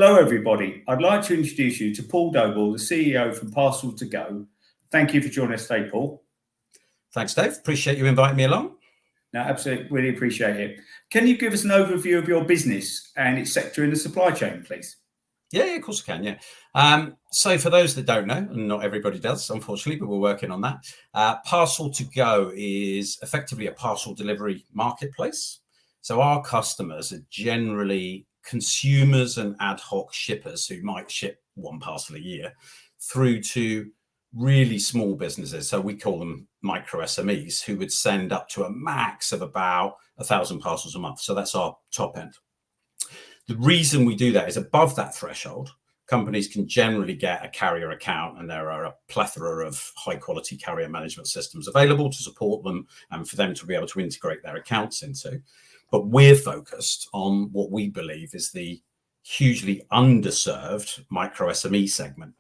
Hello, everybody. I'd like to introduce you to Paul Doble, the CEO from Parcel2Go. Thank you for joining us today, Paul. Thanks, Dave. Appreciate you inviting me along. No, absolutely. Really appreciate it. Can you give us an overview of your business and its sector in the supply chain, please? Yeah, of course I can, yeah. So for those that don't know, and not everybody does, unfortunately, but we're working on that, Parcel2Go is effectively a parcel delivery marketplace. So our customers are generally consumers and ad hoc shippers who might ship one parcel a year through to really small businesses. So we call them micro SMEs, who would send up to a max of about 1,000 parcels a month. So that's our top end. The reason we do that is above that threshold, companies can generally get a carrier account, and there are a plethora of high quality carrier management systems available to support them and for them to be able to integrate their accounts into. But we're focused on what we believe is the hugely underserved micro SME segment.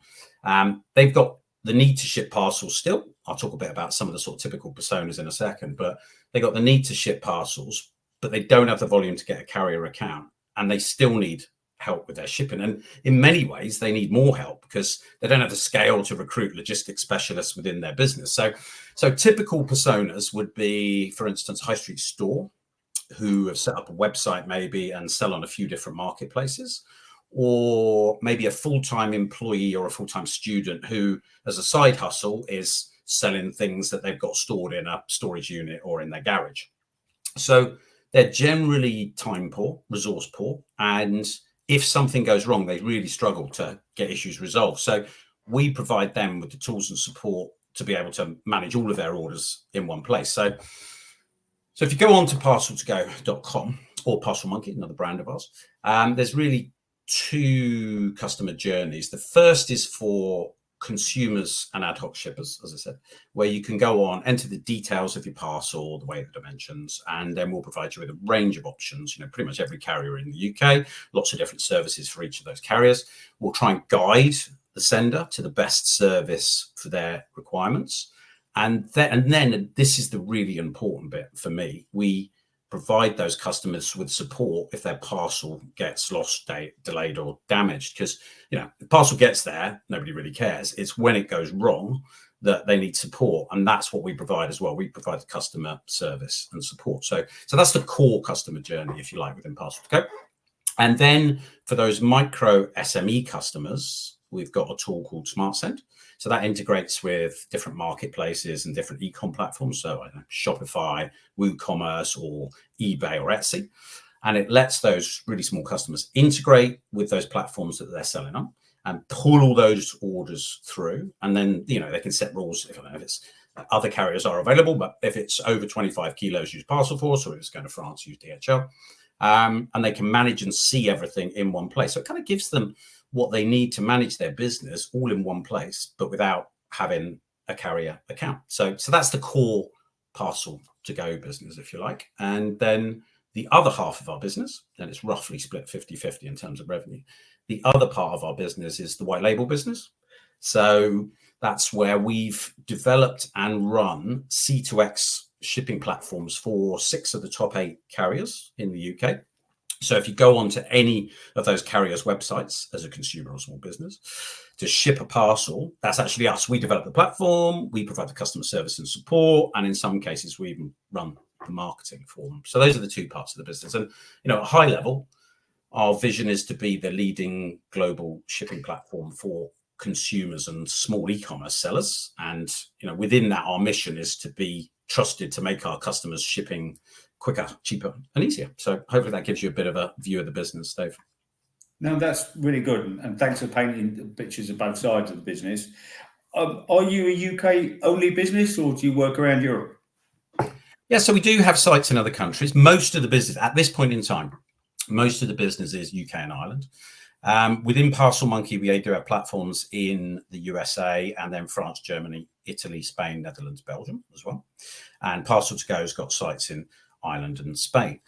They've got the need to ship parcels still. I'll talk a bit about some of the sort of typical personas in a second, but they got the need to ship parcels, but they don't have the volume to get a carrier account, and they still need help with their shipping. And in many ways, they need more help because they don't have the scale to recruit logistics specialists within their business. So typical personas would be, for instance, a high street store who have set up a website maybe and sell on a few different marketplaces, or maybe a full-time employee or a full-time student who, as a side hustle, is selling things that they've got stored in a storage unit or in their garage. So they're generally time poor, resource poor, and if something goes wrong, they really struggle to get issues resolved. So we provide them with the tools and support to be able to manage all of their orders in one place. So if you go on to Parcel2Go.com or Parcel Monkey, another brand of ours, there's really two customer journeys. The first is for consumers and ad hoc shippers, as I said, where you can go on, enter the details of your parcel, the weight, the dimensions, and then we'll provide you with a range of options. You know, pretty much every carrier in the UK, lots of different services for each of those carriers. We'll try and guide the sender to the best service for their requirements. And then this is the really important bit for me. We provide those customers with support if their parcel gets lost, delayed, or damaged. Because, you know, the parcel gets there, nobody really cares. It's when it goes wrong that they need support, and that's what we provide as well. We provide customer service and support. So that's the core customer journey, if you like, within Parcel2Go. And then for those micro SME customers, we've got a tool called SmartSend. So that integrates with different marketplaces and different e-com platforms. So I don't know, Shopify, WooCommerce, or eBay or Etsy. And it lets those really small customers integrate with those platforms that they're selling on and pull all those orders through. And then, you know, they can set rules. If I don't know if it's other carriers are available, but if it's over 25 kilos, use Parcelforce, or if it's going to France, use DHL. And they can manage and see everything in one place. So it kind of gives them what they need to manage their business all in one place, but without having a carrier account. So that's the core Parcel2Go business, if you like. And then the other half of our business, and it's roughly split 50-50 in terms of revenue. The other part of our business is the white label business. So that's where we've developed and run C2X shipping platforms for 6 of the top 8 carriers in the UK. So if you go onto any of those carriers' websites as a consumer or small business to ship a parcel, that's actually us. We develop the platform, we provide the customer service and support, and in some cases we even run the marketing for them. So those are the two parts of the business. And, you know, at a high level, our vision is to be the leading global shipping platform for consumers and small e-commerce sellers. And, you know, within that, our mission is to be trusted to make our customers shipping quicker, cheaper, and easier. So hopefully that gives you a bit of a view of the business, Dave. No, that's really good. And thanks for painting the pictures of both sides of the business. Are you a UK only business, or do you work around Europe? Yeah, so we do have sites in other countries. Most of the business at this point in time, most of the business is UK and Ireland. Within Parcel Monkey, we do have platforms in the USA and then France, Germany, Italy, Spain, Netherlands, Belgium as well. And Parcel2Go has got sites in Ireland and Spain.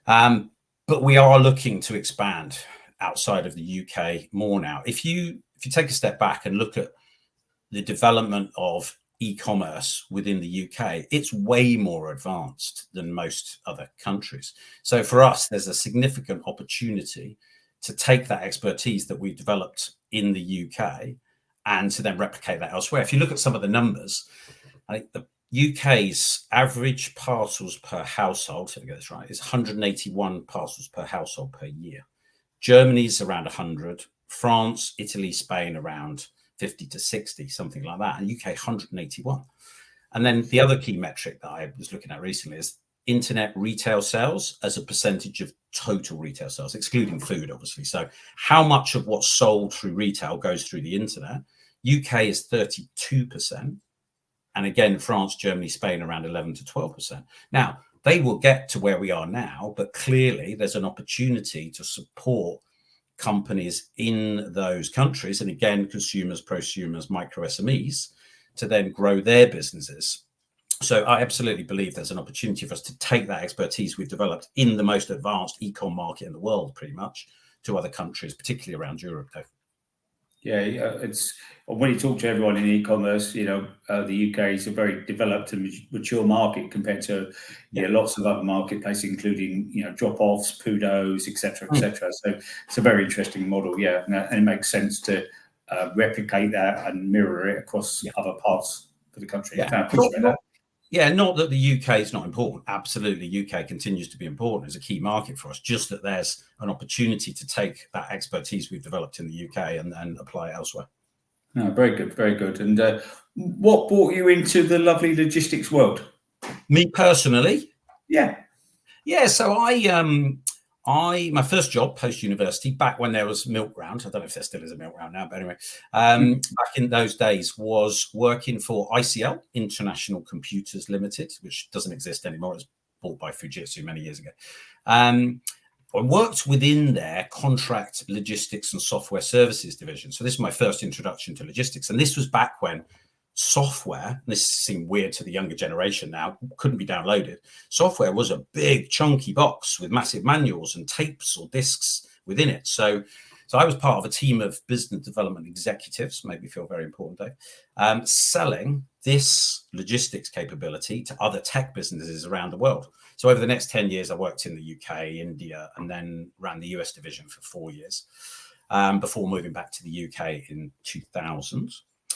But we are looking to expand outside of the UK more now. If you take a step back and look at the development of e-commerce within the UK, it's way more advanced than most other countries. So for us, there's a significant opportunity to take that expertise that we developed in the UK and to then replicate that elsewhere. If you look at some of the numbers, I think the UK's average parcels per household, so to get this right, is 181 parcels per household per year. Germany's around 100, France, Italy, Spain around 50 to 60, something like that, and UK 181. And then the other key metric that I was looking at recently is internet retail sales as a percentage of total retail sales, excluding food, obviously. So how much of what's sold through retail goes through the internet? UK is 32%. And again, France, Germany, Spain, around 11 to 12%. Now, they will get to where we are now, but clearly there's an opportunity to support companies in those countries, and again, consumers, prosumers, micro SMEs, to then grow their businesses. So I absolutely believe there's an opportunity for us to take that expertise we've developed in the most advanced e-com market in the world, pretty much, to other countries, particularly around Europe, though. Yeah, it's when you talk to everyone in e-commerce, the UK is a very developed and mature market compared to lots of other marketplaces, including drop-offs, Pudos, etc., etc. So it's a very interesting model, and it makes sense to replicate that and mirror it across other parts of the country. Not that the UK is not important. Absolutely, UK continues to be important as a key market for us, just that there's an opportunity to take that expertise we've developed in the UK and apply it elsewhere. No, very good, very good. And what brought you into the lovely logistics world? Me personally? Yeah. So my first job post-university, back when there was milk round, I don't know if there still is a milk round now, but anyway, back in those days, was working for ICL, International Computers Limited, which doesn't exist anymore. It was bought by Fujitsu many years ago. I worked within their contract logistics and software services division. So this is my first introduction to logistics. And this was back when software, this seemed weird to the younger generation now, couldn't be downloaded. Software was a big chunky box with massive manuals and tapes or discs within it. So I was part of a team of business development executives, made me feel very important, Dave, selling this logistics capability to other tech businesses around the world. So over the next 10 years, I worked in the UK, India, and then ran the US division for 4 years before moving back to the UK in 2000.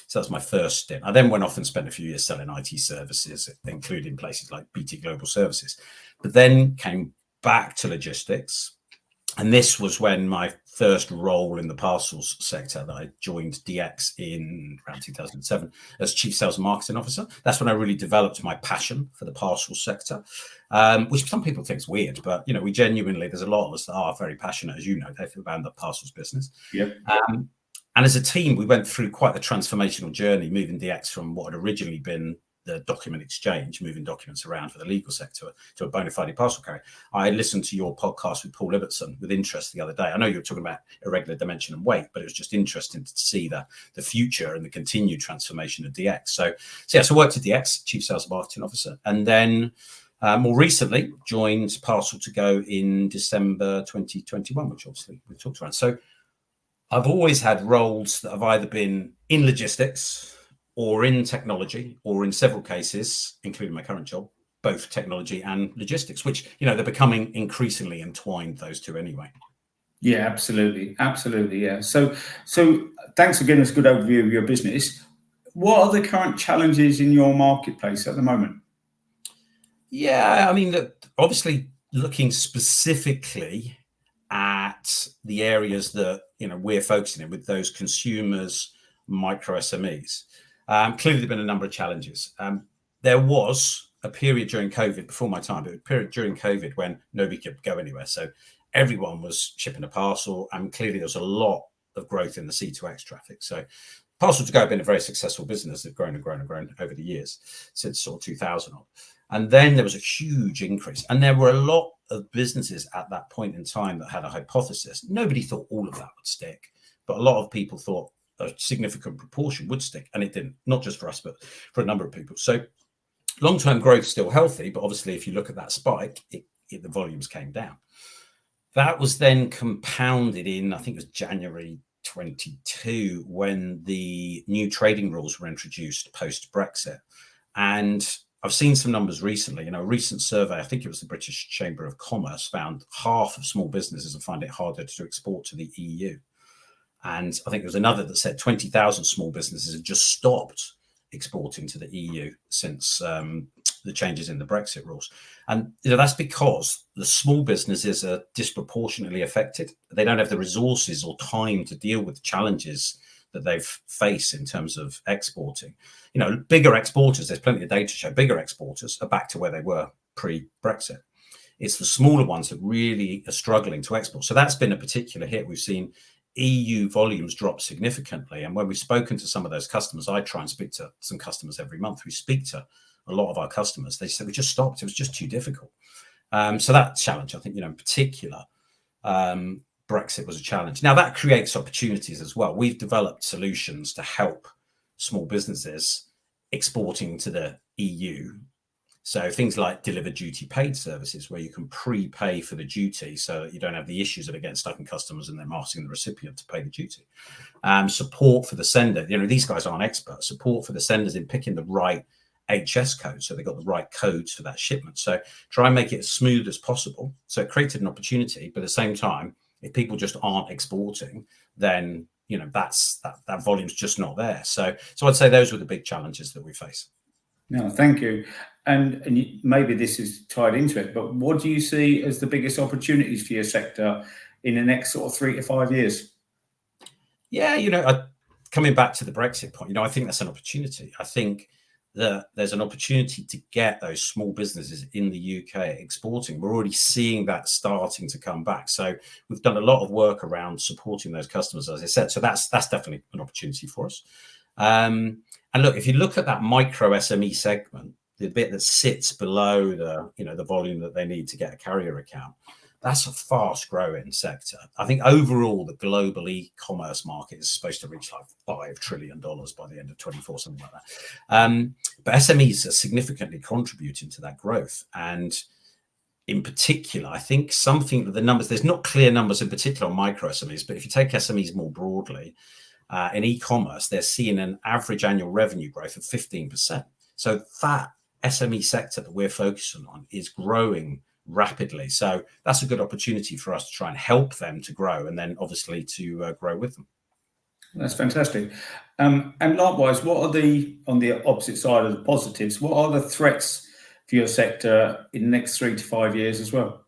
So that's my first stint. I then went off and spent a few years selling IT services, including places like BT Global Services, but then came back to logistics. And this was when my first role in the parcels sector that I joined DX in around 2007 as Chief Sales and Marketing Officer. That's when I really developed my passion for the parcel sector, which some people think is weird, but we genuinely, there's a lot of us that are very passionate, as you know, Dave, about the parcels business. Yep. And as a team, we went through quite the transformational journey, moving DX from what had originally been the document exchange, moving documents around for the legal sector, to a bona fide parcel carrier. I listened to your podcast with Paul Ibbotson with interest the other day. I know you were talking about irregular dimension and weight, but it was just interesting to see the future and the continued transformation of DX. So I worked at DX, Chief Sales and Marketing Officer, and then more recently joined Parcel2Go in December 2021, which obviously we talked around. So I've always had roles that have either been in logistics or in technology, or in several cases, including my current job, both technology and logistics, which, they're becoming increasingly entwined, those two anyway. Yeah, absolutely. Absolutely. Yeah. So thanks for giving us a good overview of your business. What are the current challenges in your marketplace at the moment? Yeah, I mean, obviously looking specifically at the areas that we're focusing in with those consumers, micro SMEs. Clearly, there've been a number of challenges. There was a period during COVID, before my time, but a period during COVID when nobody could go anywhere. So everyone was shipping a parcel, and clearly there was a lot of growth in the C2X traffic. So Parcel2Go have been a very successful business. They've grown and grown and grown over the years since sort of 2000 on. And then there was a huge increase. And there were a lot of businesses at that point in time that had a hypothesis. Nobody thought all of that would stick, but a lot of people thought a significant proportion would stick, and it didn't, not just for us, but for a number of people. So long-term growth is still healthy, but obviously if you look at that spike, the volumes came down. That was then compounded in, I think it was January 22, when the new trading rules were introduced post-Brexit. And I've seen some numbers recently. A recent survey, I think it was the British Chamber of Commerce, found half of small businesses find it harder to export to the EU. And I think there was another that said 20,000 small businesses have just stopped exporting to the EU since the changes in the Brexit rules. And that's because the small businesses are disproportionately affected. They don't have the resources or time to deal with the challenges that they face in terms of exporting. Bigger exporters, there's plenty of data to show bigger exporters are back to where they were pre-Brexit. It's the smaller ones that really are struggling to export. So that's been a particular hit. We've seen EU volumes drop significantly. And when we've spoken to some of those customers, I try and speak to some customers every month. We speak to a lot of our customers. They said we just stopped. It was just too difficult. So that challenge, I think, in particular, Brexit was a challenge. Now that creates opportunities as well. We've developed solutions to help small businesses exporting to the EU. So things like delivered duty paid services, where you can prepay for the duty so that you don't have the issues of it getting stuck in customs and then asking the recipient to pay the duty. Support for the sender. These guys aren't experts. Support for the senders in picking the right HS code, so they've got the right codes for that shipment. So try and make it as smooth as possible. So it created an opportunity, but at the same time, if people just aren't exporting, then that volume's just not there. So I'd say those were the big challenges that we face. No, thank you. And maybe this is tied into it, but what do you see as the biggest opportunities for your sector in the next sort of 3 to 5 years? Yeah, coming back to the Brexit point, I think that's an opportunity. I think that there's an opportunity to get those small businesses in the UK exporting. We're already seeing that starting to come back. So we've done a lot of work around supporting those customers, as I said. So that's definitely an opportunity for us. And look, if you look at that micro SME segment, the bit that sits below the volume that they need to get a carrier account, that's a fast growing sector. I think overall the global e-commerce market is supposed to reach like $5 trillion by the end of 24, something like that. But SMEs are significantly contributing to that growth. And in particular, I think something that the numbers, there's not clear numbers in particular on micro SMEs, but if you take SMEs more broadly, in e-commerce, they're seeing an average annual revenue growth of 15%. So that SME sector that we're focusing on is growing rapidly. So that's a good opportunity for us to try and help them to grow, and then obviously to grow with them. That's fantastic. And likewise, what are on the opposite side of the positives, what are the threats for your sector in the next 3 to 5 years as well?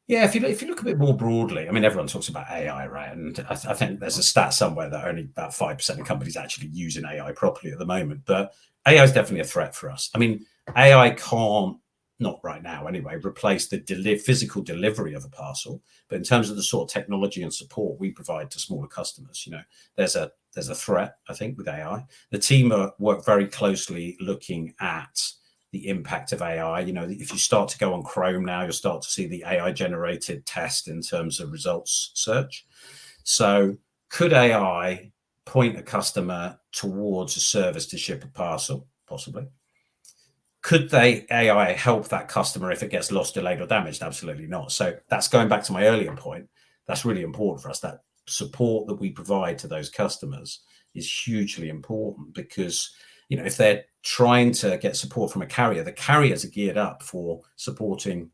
Yeah, if you look a bit more broadly, I mean, everyone talks about AI, right? And I think there's a stat somewhere that only about 5% of companies actually using AI properly at the moment. But AI is definitely a threat for us. I mean, AI can't, not right now anyway, replace the physical delivery of a parcel. But in terms of the sort of technology and support we provide to smaller customers, there's a threat, I think, with AI. The team work very closely looking at the impact of AI. If you start to go on Chrome now, you'll start to see the AI generated test in terms of results search. So could AI point a customer towards a service to ship a parcel? Possibly. Could AI help that customer if it gets lost, delayed, or damaged? Absolutely not. So that's going back to my earlier point. That's really important for us. That support that we provide to those customers is hugely important, because if they're trying to get support from a carrier, the carriers are geared up for supporting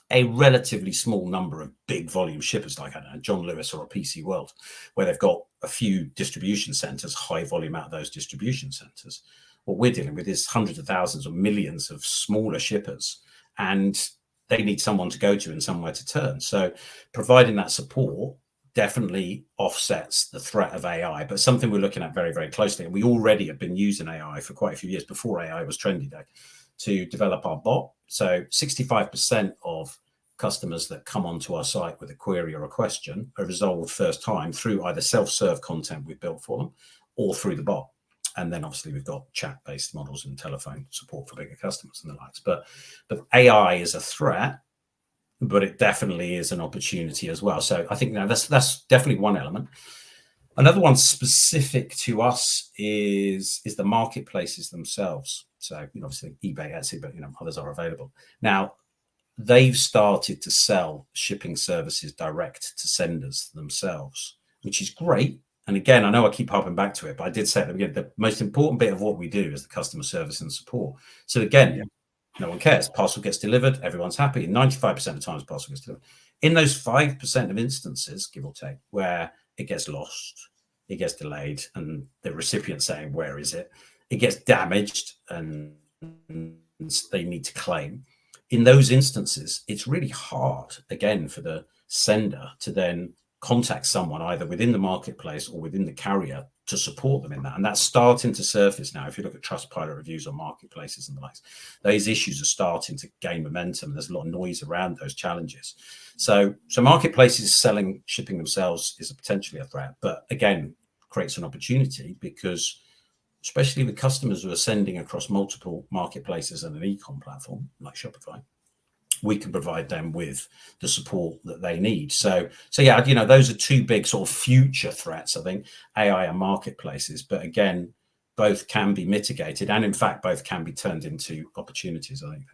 a relatively small number of big volume shippers like, I don't know, John Lewis or a PC World, where they've got a few distribution centers, high volume out of those distribution centers. What we're dealing with is hundreds of thousands or millions of smaller shippers, and they need someone to go to and somewhere to turn. So providing that support definitely offsets the threat of AI, but something we're looking at very, very closely. And we already have been using AI for quite a few years before AI was trendy day to develop our bot. So 65% of customers that come onto our site with a query or a question are resolved first time through either self-serve content we've built for them or through the bot. And then obviously we've got chat-based models and telephone support for bigger customers and the likes. But AI is a threat, but it definitely is an opportunity as well. So I think that's definitely one element. Another one specific to us is the marketplaces themselves. So obviously eBay, Etsy, but others are available. Now, they've started to sell shipping services direct to senders themselves, which is great And again, I know I keep harping back to it, but I did say at the beginning, the most important bit of what we do is the customer service and support. So again, no one cares. Parcel gets delivered, everyone's happy. 95% of the times parcel gets delivered. In those 5% of instances, give or take, where it gets lost, it gets delayed, and the recipient saying, where is it? It gets damaged and they need to claim. In those instances, it's really hard, again, for the sender to then contact someone either within the marketplace or within the carrier to support them in that. And that's starting to surface now. If you look at Trustpilot reviews on marketplaces and the likes, those issues are starting to gain momentum. There's a lot of noise around those challenges. So marketplaces shipping themselves is potentially a threat, but again, creates an opportunity because especially with customers who are sending across multiple marketplaces and an e-com platform like Shopify, we can provide them with the support that they need. So yeah, those are two big sort of future threats, I think, AI and marketplaces. But again, both can be mitigated, and in fact, both can be turned into opportunities, I think.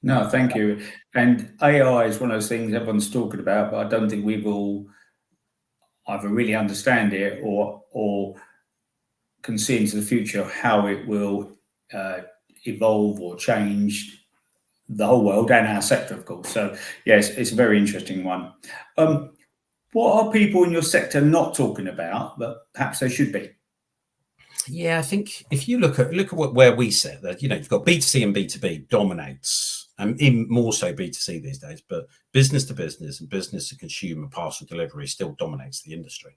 No, thank you. And AI is one of those things everyone's talking about, but I don't think we've all either really understand it or can see into the future how it will evolve or change the whole world and our sector, of course. So yes, it's a very interesting one. What are people in your sector not talking about, but perhaps they should be? Yeah, I think if you look at where we sit, that you've got B2C and B2B dominates, and even more so B2C these days, but business to business and business to consumer parcel delivery still dominates the industry.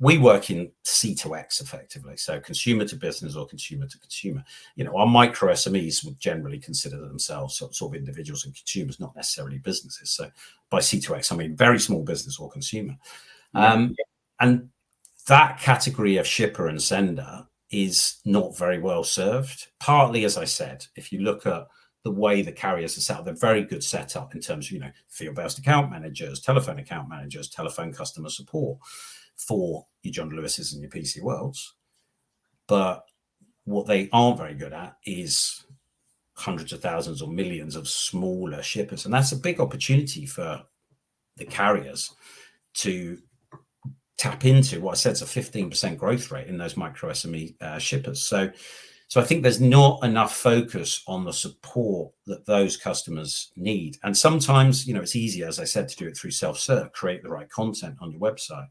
We work in C2X effectively, so consumer to business or consumer to consumer. Our micro SMEs would generally consider themselves sort of individuals and consumers, not necessarily businesses. So by C2X, I mean very small business or consumer. And that category of shipper and sender is not very well served. Partly, as I said, if you look at the way the carriers are set up, they're very good setup in terms of, field-based account managers, telephone account managers, telephone customer support for your John Lewis's and your PC Worlds. But what they aren't very good at is hundreds of thousands or millions of smaller shippers. And that's a big opportunity for the carriers to tap into what I said is a 15% growth rate in those micro SME shippers. So I think there's not enough focus on the support that those customers need. And sometimes, it's easier, as I said, to do it through self-serve, create the right content on your website,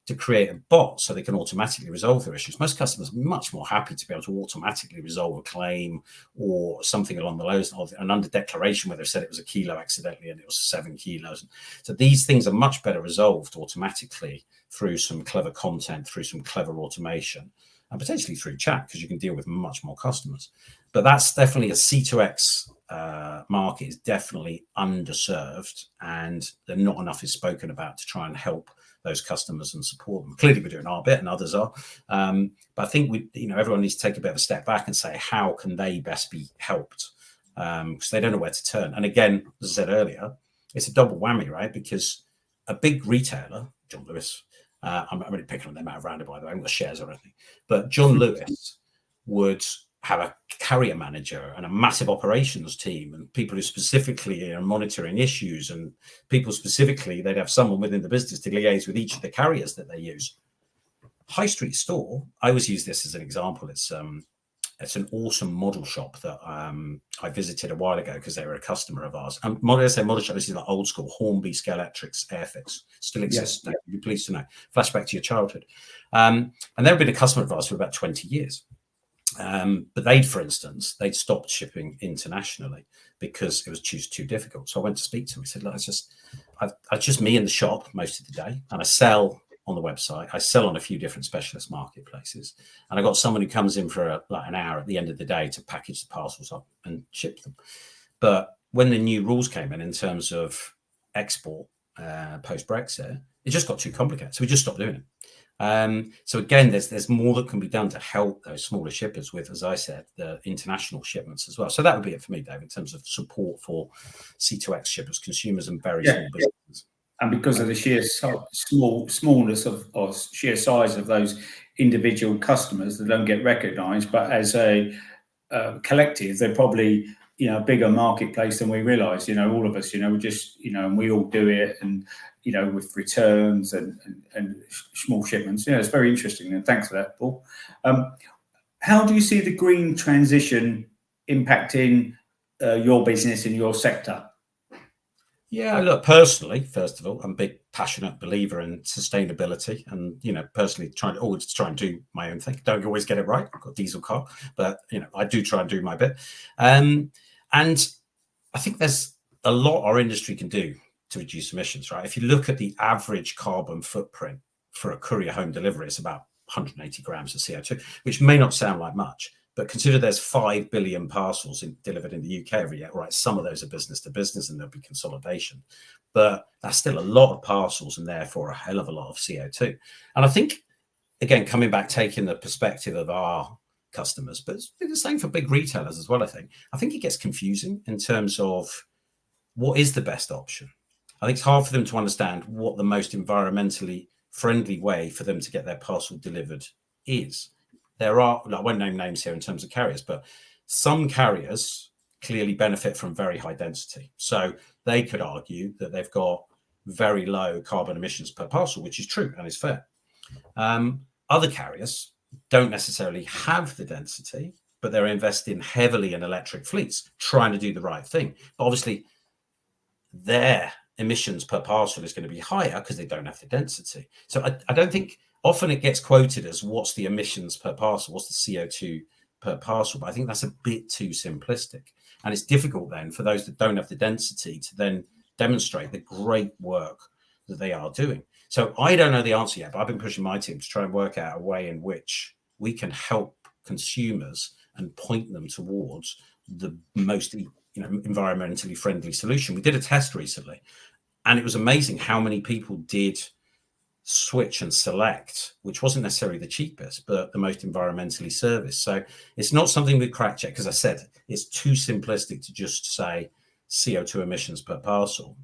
to create a bot so they can automatically resolve their issues. Most customers are much more happy to be able to automatically resolve a claim or something along the lines of an under declaration where they've said it was a kilo accidentally and it was 7 kilos. So these things are much better resolved automatically through some clever content, through some clever automation, and potentially through chat, because you can deal with much more customers. But that's definitely a C2X market is definitely underserved, and not enough is spoken about to try and help those customers and support them. Clearly, we're doing our bit, and others are. But I think everyone needs to take a bit of a step back and say, how can they best be helped? Because they don't know where to turn. And again, as I said earlier, it's a double whammy, right? Because a big retailer, John Lewis, I'm really picking on them out of random, by the way, I'm not shares or anything, but John Lewis would have a carrier manager and a massive operations team and people who specifically are monitoring issues, and people specifically, they'd have someone within the business to liaise with each of the carriers that they use. High street store, I always use this as an example. It's an awesome model shop that I visited a while ago because they were a customer of ours. And model shop, this is like old school, Hornby, Scalextrics, Airfix, still exists. Yes. You'd be pleased to know. Flashback to your childhood. And they've been a customer of ours for about 20 years. But for instance, they'd stopped shipping internationally because it was too difficult. So I went to speak to them. I said, look, it's just me in the shop most of the day, and I sell on the website. I sell on a few different specialist marketplaces, and I got someone who comes in for an hour at the end of the day to package the parcels up and ship them. But when the new rules came in terms of export post-Brexit, it just got too complicated. So we just stopped doing it. So again, there's more that can be done to help those smaller shippers with, as I said, the international shipments as well. So that would be it for me, Dave, in terms of support for C2X shippers, consumers, and very small businesses. And because of the sheer smallness or sheer size of those individual customers that don't get recognised, but as a collective, they're probably a bigger marketplace than we realise. All of us, we just, and we all do it, and with returns and small shipments. It's very interesting, and thanks for that, Paul. How do you see the green transition impacting your business and your sector? Yeah, look, personally, first of all, I'm a big passionate believer in sustainability, and personally always try and do my own thing. Don't always get it right. I've got a diesel car, but I do try and do my bit. And I think there's a lot our industry can do to reduce emissions, right? If you look at the average carbon footprint for a courier home delivery, it's about 180 grams of CO2, which may not sound like much, but consider there's 5 billion parcels delivered in the UK every year, right? Some of those are business to business and there'll be consolidation, but that's still a lot of parcels and therefore a hell of a lot of CO2. And I think, again, coming back, taking the perspective of our customers, but it's the same for big retailers as well, I think it gets confusing in terms of what is the best option. I think it's hard for them to understand what the most environmentally friendly way for them to get their parcel delivered is. There are, I won't name names here in terms of carriers, but some carriers clearly benefit from very high density. So they could argue that they've got very low carbon emissions per parcel, which is true and is fair. Other carriers don't necessarily have the density, but they're investing heavily in electric fleets, trying to do the right thing. But obviously, their emissions per parcel is going to be higher because they don't have the density. So I don't think often it gets quoted as what's the emissions per parcel, what's the CO2 per parcel, but I think that's a bit too simplistic. And it's difficult then for those that don't have the density to then demonstrate the great work that they are doing. So I don't know the answer yet, but I've been pushing my team to try and work out a way in which we can help consumers and point them towards the most environmentally friendly solution. We did a test recently, and it was amazing how many people did switch and select, which wasn't necessarily the cheapest, but the most environmentally serviced. So it's not something we cracked yet, because I said it's too simplistic to just say CO2 emissions per parcel.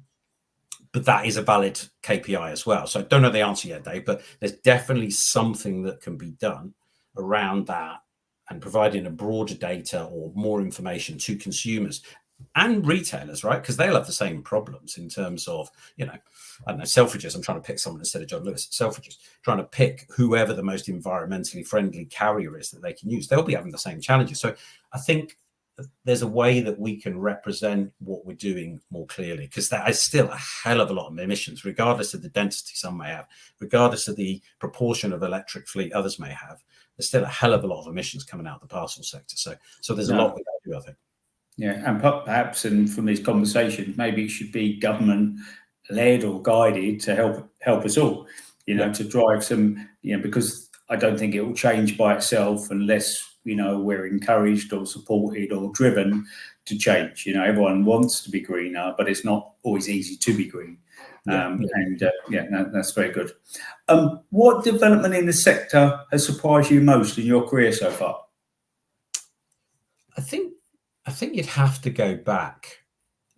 But that is a valid KPI as well. So I don't know the answer yet, Dave, but there's definitely something that can be done around that and providing a broader data or more information to consumers and retailers, right? Because they'll have the same problems in terms of, I don't know, Selfridges. I'm trying to pick someone instead of John Lewis. Selfridges, trying to pick whoever the most environmentally friendly carrier is that they can use. They'll be having the same challenges. So I think there's a way that we can represent what we're doing more clearly, because that is still a hell of a lot of emissions, regardless of the density some may have, regardless of the proportion of electric fleet others may have. There's still a hell of a lot of emissions coming out of the parcel sector. So there's a lot we can do, I think. Yeah, and perhaps, and from these conversations, maybe it should be government led or guided to help us all, to drive some, because I don't think it will change by itself unless we're encouraged or supported or driven to change. Everyone wants to be greener, but it's not always easy to be green. That's very good. What development in the sector has surprised you most in your career so far? I think you'd have to go back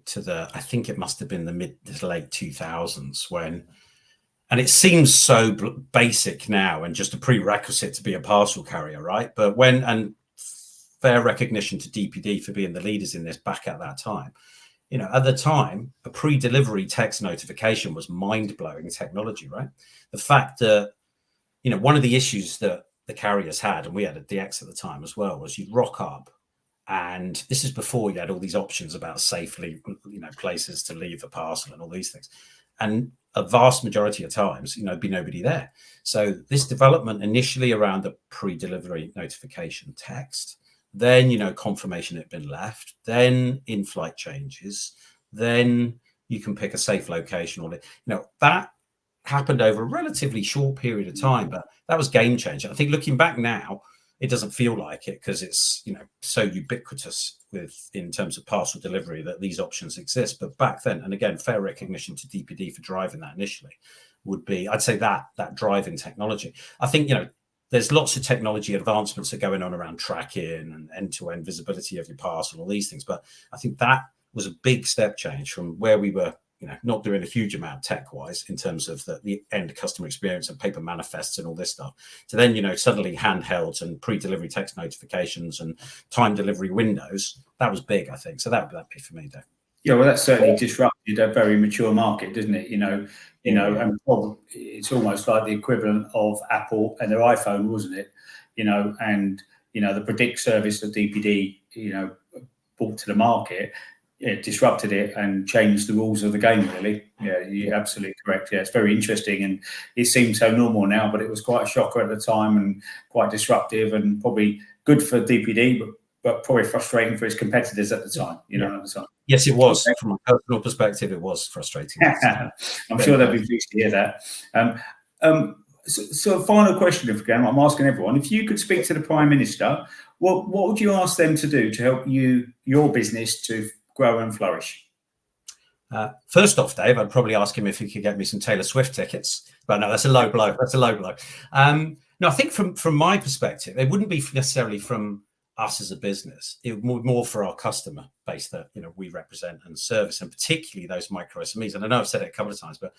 to I think it must have been the mid to late 2000s when, and it seems so basic now and just a prerequisite to be a parcel carrier, right? But and fair recognition to DPD for being the leaders in this back at that time. At the time, a pre-delivery text notification was mind-blowing technology, right? The fact that, one of the issues that the carriers had, and we had at DX at the time as well, was you'd rock up, and this is before you had all these options about safely, places to leave the parcel and all these things. And a vast majority of times, be nobody there. So this development initially around the pre-delivery notification text, then, confirmation it had been left, then in-flight changes, then you can pick a safe location, or, that happened over a relatively short period of time, but that was game changer. I think looking back now, it doesn't feel like it because it's, so ubiquitous in terms of parcel delivery that these options exist. But back then, and again, fair recognition to DPD for driving that initially, would be, I'd say that driving technology. I think, there's lots of technology advancements that are going on around tracking and end-to-end visibility of your parcel, all these things. But I think that was a big step change from where we were, not doing a huge amount tech-wise in terms of the end customer experience and paper manifests and all this stuff, to then, suddenly handhelds and pre-delivery text notifications and time delivery windows, that was big, I think. So that'd be for me, Dave. Yeah, well, that certainly disrupted a very mature market, doesn't it? And it's almost like the equivalent of Apple and their iPhone, wasn't it? And the Predict service that DPD, brought to the market, it disrupted it and changed the rules of the game, really. Yeah, you're absolutely correct. Yeah, it's very interesting, and it seems so normal now, but it was quite a shocker at the time and quite disruptive, and probably good for DPD, but probably frustrating for its competitors at the time. At the time. Yes, it was. From a personal perspective, it was frustrating. I'm sure they'll be pleased to hear that. So final question, if again, I'm asking everyone, if you could speak to the Prime Minister, what would you ask them to do to help your business to grow and flourish? First off, Dave, I'd probably ask him if he could get me some Taylor Swift tickets. But no, that's a low blow. No, I think from my perspective, it wouldn't be necessarily from us as a business. It would be more for our customer base that we represent and service, and particularly those micro SMEs. And I know I've said it a couple of times, but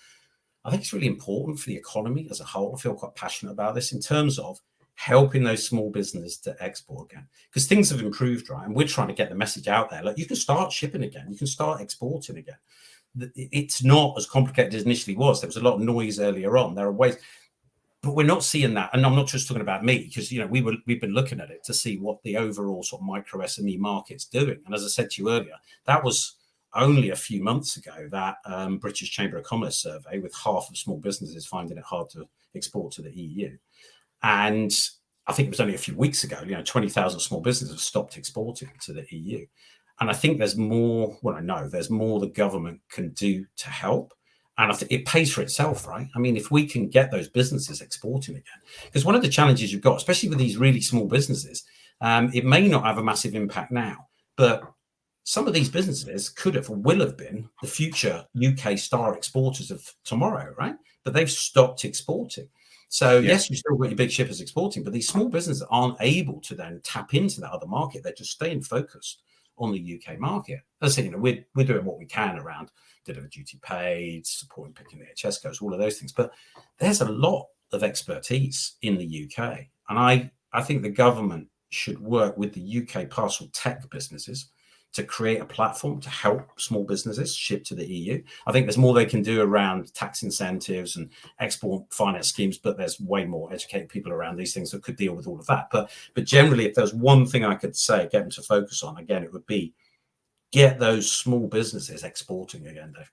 I think it's really important for the economy as a whole. I feel quite passionate about this in terms of helping those small businesses to export again, because things have improved, right? And we're trying to get the message out there. Like, you can start shipping again, you can start exporting again. It's not as complicated as initially was. There was a lot of noise earlier on. There are ways, but we're not seeing that. And I'm not just talking about me, because we've been looking at it to see what the overall sort of micro SME market's doing. And as I said to you earlier, that was only a few months ago, that British Chamber of Commerce survey, with half of small businesses finding it hard to export to the EU. And I think it was only a few weeks ago, 20,000 small businesses have stopped exporting to the EU. And I think there's more, there's more the government can do to help. And I think it pays for itself, right? I mean, if we can get those businesses exporting again, because one of the challenges you've got, especially with these really small businesses, it may not have a massive impact now, but some of these businesses could have or will have been the future UK star exporters of tomorrow, right? But they've stopped exporting. So yes, you still got your big shippers exporting, but these small businesses aren't able to then tap into that other market. They're just staying focused on the UK market. As I say, we're doing what we can around deliver duty paid, supporting picking the HS codes, all of those things. But there's a lot of expertise in the UK. And I think the government should work with the UK parcel tech businesses to create a platform to help small businesses ship to the EU. I think there's more they can do around tax incentives and export finance schemes, but there's way more educated people around these things that could deal with all of that. But generally, if there's one thing I could say, get them to focus on, again, it would be get those small businesses exporting again, Dave.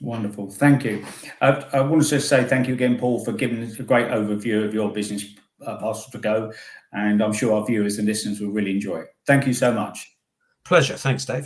Wonderful. Thank you. I want to just say thank you again, Paul, for giving us a great overview of your business, Parcel2Go. And I'm sure our viewers and listeners will really enjoy it. Thank you so much. Pleasure. Thanks, Dave.